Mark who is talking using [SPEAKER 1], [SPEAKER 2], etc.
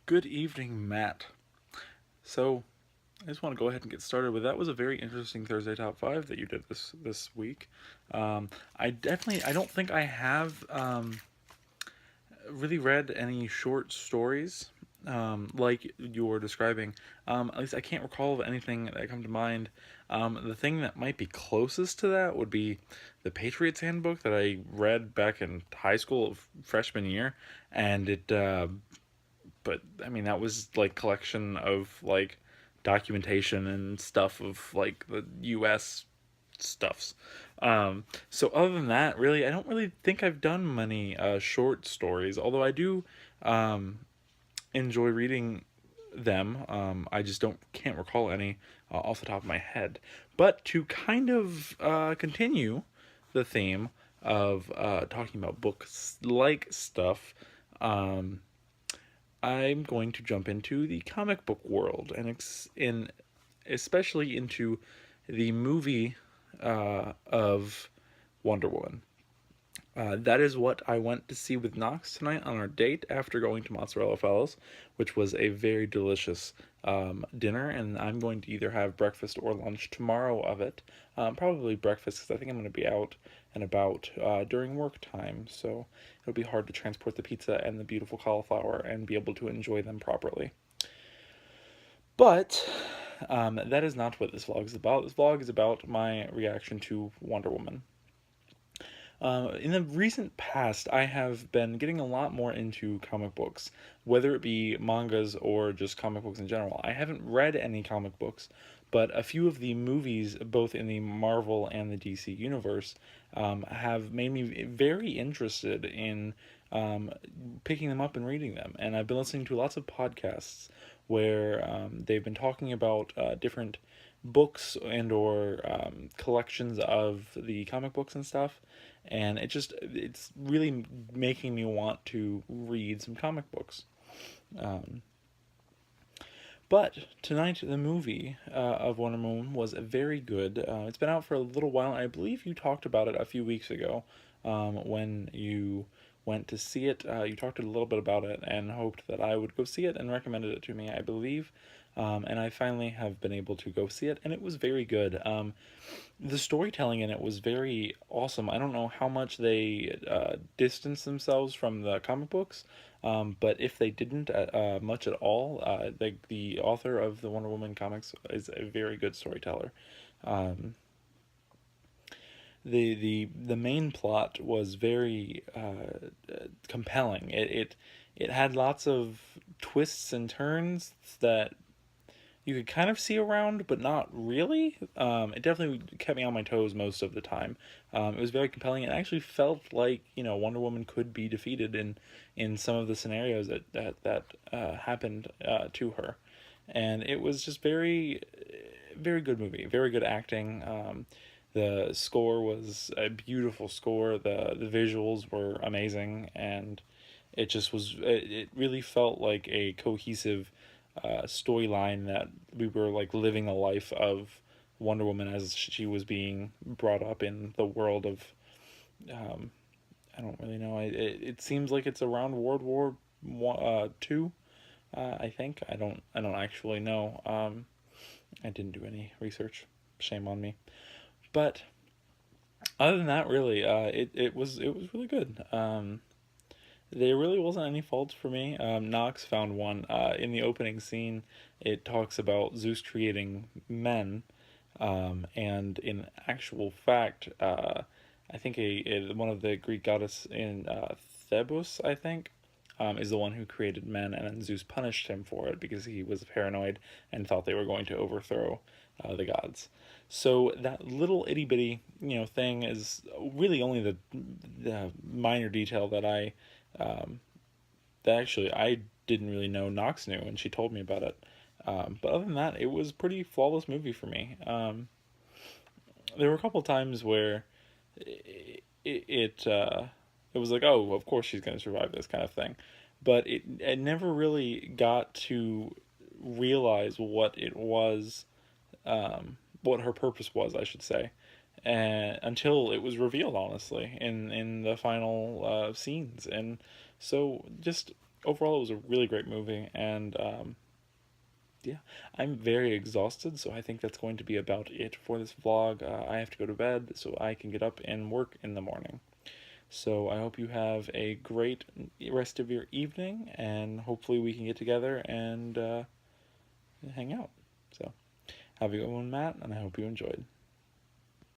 [SPEAKER 1] Good evening, Matt. So, I just want to go ahead and get started with that. Was a very interesting Thursday top five that you did this week. I don't think I have really read any short stories like you're describing. At least I can't recall of anything that come to mind. The thing that might be closest to that would be the Patriots Handbook that I read back in high school, freshman year, and it but I mean that was like collection of like documentation and stuff of like the U.S. stuffs. So other than that, really, I don't really think I've done many short stories. Although I do um, enjoy reading them. I just don't can't recall any off the top of my head. But to kind of continue the theme of talking about books like stuff. Um, I'm going to jump into the comic book world and especially into the movie of Wonder Woman. That is what I went to see with Knox tonight on our date after going to Mozzarella Fellows, which was a very delicious dinner. And I'm going to either have breakfast or lunch tomorrow of it. Probably breakfast because I think I'm going to be out and about during work time. So it'll be hard to transport the pizza and the beautiful cauliflower and be able to enjoy them properly. But that is not what this vlog is about. This vlog is about my reaction to Wonder Woman. In the recent past, I have been getting a lot more into comic books, whether it be mangas or just comic books in general. I haven't read any comic books, but a few of the movies, both in the Marvel and the DC universe, have made me very interested in picking them up and reading them. And I've been listening to lots of podcasts where they've been talking about different books and or collections of the comic books and stuff, and it's really making me want to read some comic books. um, but tonight the movie of Wonder Woman was very good. It's been out for a little while, and I believe you talked about it a few weeks ago when you went to see it. You talked a little bit about it and hoped that I would go see it and recommended it to me, I believe. And I finally have been able to go see it, and it was very good. The storytelling in it was very awesome. I don't know how much they distance themselves from the comic books, but if they didn't much at all, the author of the Wonder Woman comics is a very good storyteller. Um, the main plot was very compelling. It had lots of twists and turns that you could kind of see around, but not really. It definitely kept me on my toes most of the time. It was very compelling. It actually felt like Wonder Woman could be defeated in some of the scenarios that happened to her, and it was just very good movie, very good acting. The score was a beautiful score. The visuals were amazing, and it really felt like a cohesive storyline that we were like living a life of Wonder Woman as she was being brought up in the world of um, I don't really know. It seems like it's around World War II. I think I don't actually know. I didn't do any research. Shame on me. But other than that, really, it was really good. There really wasn't any faults for me. Knox found one in the opening scene. It talks about Zeus creating men, and in actual fact, I think one of the Greek goddess in Thebus, I think, is the one who created men, and then Zeus punished him for it because he was paranoid and thought they were going to overthrow the gods. So that little itty bitty thing is really only the minor detail um, that actually I didn't really know Knox knew, and she told me about it. But other than that, it was a pretty flawless movie for me. There were a couple times where it it, it was like, oh, of course she's going to survive this kind of thing, but it never really got to realize what it was, what her purpose was, I should say, and until it was revealed, honestly, in the final scenes. And so just overall, it was a really great movie, and yeah, I'm very exhausted, so I think that's going to be about it for this vlog. I have to go to bed so I can get up and work in the morning. So I hope you have a great rest of your evening, and hopefully we can get together and hang out. So have a good one, Matt, and I hope you enjoyed.